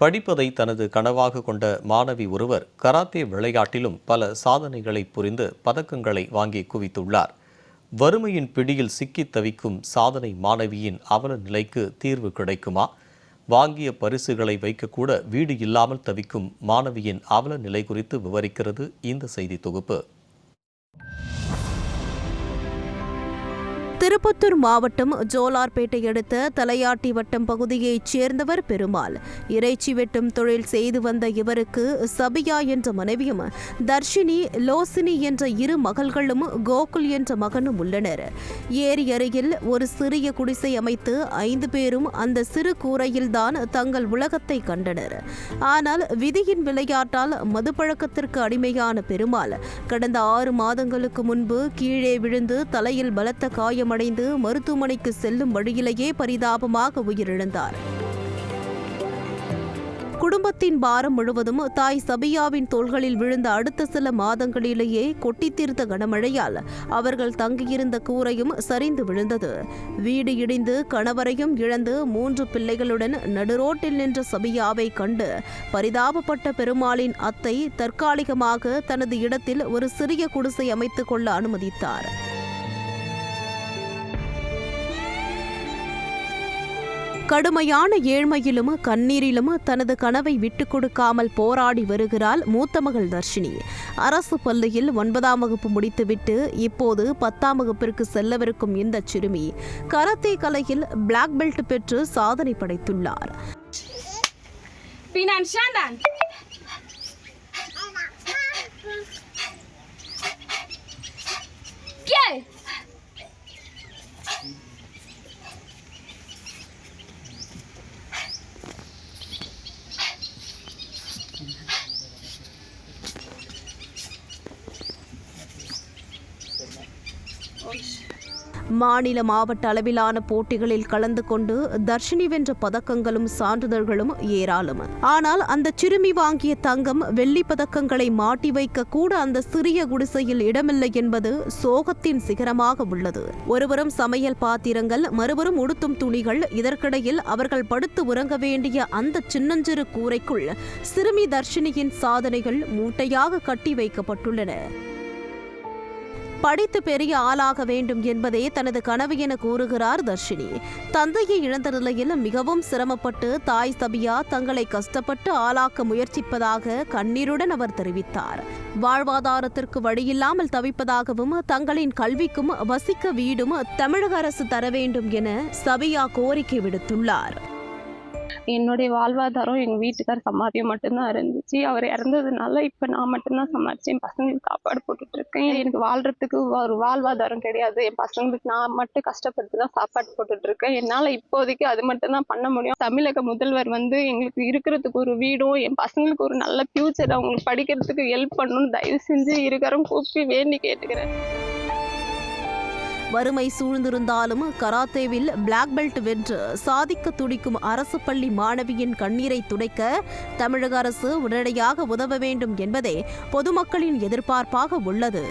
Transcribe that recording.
படிப்பதை தனது கனவாக கொண்ட மாணவி ஒருவர் கராத்தே விளையாட்டிலும் பல சாதனைகளை புரிந்து பதக்கங்களை வாங்கி குவித்துள்ளார். வறுமையின் பிடியில் சிக்கித் தவிக்கும் சாதனை மாணவியின் அவல நிலைக்கு தீர்வு கிடைக்குமா? வாங்கிய பரிசுகளை வைக்கக்கூட வீடு இல்லாமல் தவிக்கும் மாணவியின் அவல நிலை குறித்து விவரிக்கிறது இந்த செய்தி தொகுப்பு. திருப்பத்தூர் மாவட்டம் ஜோலார்பேட்டை அடுத்த தலையாட்டி வட்டம் பகுதியைச் சேர்ந்தவர் பெருமாள். இறைச்சி வெட்டும் தொழில் செய்து வந்த இவருக்கு சபியா என்ற மனைவியும், தர்ஷினி, லோசினி என்ற இரு மகள்களும், கோகுல் என்ற மகனும் உள்ளனர். ஏரி அருகில் ஒரு சிறிய குடிசை அமைத்து 5 பேரும் அந்த சிறு கூரையில்தான் தங்கள் உலகத்தை கண்டனர். ஆனால் விதியின் விளையாட்டால் மதுப்பழக்கத்திற்கு அடிமையான பெருமாள் கடந்த 6 மாதங்களுக்கு முன்பு கீழே விழுந்து தலையில் பலத்த காயம் அடைந்து மருத்துவமனைக்கு செல்லும் வழியிலேயே பரிதாபமாக உயிரிழந்தார். குடும்பத்தின் பாரம் முழுவதும் தாய் சபியாவின் தோள்களில் விழுந்த அடுத்த சில மாதங்களிலேயே கொட்டி தீர்த்த கனமழையால் அவர்கள் தங்கியிருந்த கூரையும் சரிந்து விழுந்தது. வீடு இடிந்து கணவரையும் இழந்து 3 பிள்ளைகளுடன் நடுரோட்டில் நின்ற சபியாவை கண்டு பரிதாபப்பட்ட பெருமாளின் அத்தை தற்காலிகமாக தனது இடத்தில் ஒரு சிறிய குடிசை அமைத்துக் கொள்ள அனுமதித்தார். கடுமையான ஏழ்மையிலும் கண்ணீரிலும் தனது கனவை விட்டுக் கொடுக்காமல் போராடி வருகிறாள் மூத்த மகள் தர்ஷினி. அரசு பள்ளியில் 9ஆம் வகுப்பு முடித்துவிட்டு இப்போது 10ஆம் வகுப்பிற்கு செல்லவிருக்கும் இந்த சிறுமி கராத்தே கலையில் பிளாக் பெல்ட் பெற்று சாதனை படைத்துள்ளார். மாநில மாவட்ட அளவிலான போட்டிகளில் கலந்து கொண்டு தர்ஷினி வென்ற பதக்கங்களும் சான்றிதழ்களும் ஏராளம். ஆனால் அந்த சிறுமி வாங்கிய தங்கம், வெள்ளி பதக்கங்களை மாட்டி வைக்க கூட அந்த சிறிய குடிசையில் இடமில்லை என்பது சோகத்தின் சிகரமாக உள்ளது. ஒருவரும் சமையல் பாத்திரங்கள், மறுவரும் உடுத்தும் துணிகள். இதற்கிடையில் அவர்கள் படுத்து உறங்க வேண்டிய அந்த சின்னஞ்சிறு கூரைக்குள் சிறுமி தர்ஷினியின் சாதனைகள் மூட்டையாக கட்டி வைக்கப்பட்டுள்ளன. படித்து பெரிய ஆளாக வேண்டும் என்பதே தனது கனவு என கூறுகிறார் தர்ஷினி. தந்தையை இழந்த நிலையில் மிகவும் சிரமப்பட்டு தாய் சபியா தங்களை கஷ்டப்பட்டு ஆளாக்க முயற்சிப்பதாக கண்ணீருடன் அவர் தெரிவித்தார். வாழ்வாதாரத்திற்கு வழியில்லாமல் தவிப்பதாகவும் தங்களின் கல்விக்கும் வசிக்க வீடும் தமிழக அரசு தர வேண்டும் என சபியா கோரிக்கை விடுத்துள்ளார். என்னுடைய வாழ்வாதாரம் எங்கள் வீட்டுக்கார் சம்பாத்தியம் மட்டும்தான் இருந்துச்சு. அவர் இறந்ததுனால இப்போ நான் மட்டும்தான் சம்பாதிச்சேன். என் பசங்களுக்கு சாப்பாடு போட்டுட்ருக்கேன். எனக்கு வாழ்கிறதுக்கு ஒரு வாழ்வாதாரம் கிடையாது. என் பசங்களுக்கு நான் மட்டும் கஷ்டப்பட்டு தான் சாப்பாடு போட்டுட்ருக்கேன். என்னால் இப்போதைக்கு அது மட்டும்தான் பண்ண முடியும். தமிழக முதல்வர் எங்களுக்கு இருக்கிறதுக்கு ஒரு வீடும், என் பசங்களுக்கு ஒரு நல்ல ஃபியூச்சர், அவங்களுக்கு படிக்கிறதுக்கு ஹெல்ப் பண்ணணும்னு தயவு செஞ்சு இருக்கிறோம் கூப்பி வேண்டி கேட்டுக்கிறேன். வறுமை சூழ்ந்திருந்தாலும் கராத்தேவில் பிளாக் பெல்ட் வென்று சாதிக்க துடிக்கும் அரசு பள்ளி மாணவியின் கண்ணீரை துடைக்க தமிழக அரசு உடனடியாக உதவ வேண்டும் என்பதே பொதுமக்களின் எதிர்பார்ப்பாக உள்ளது.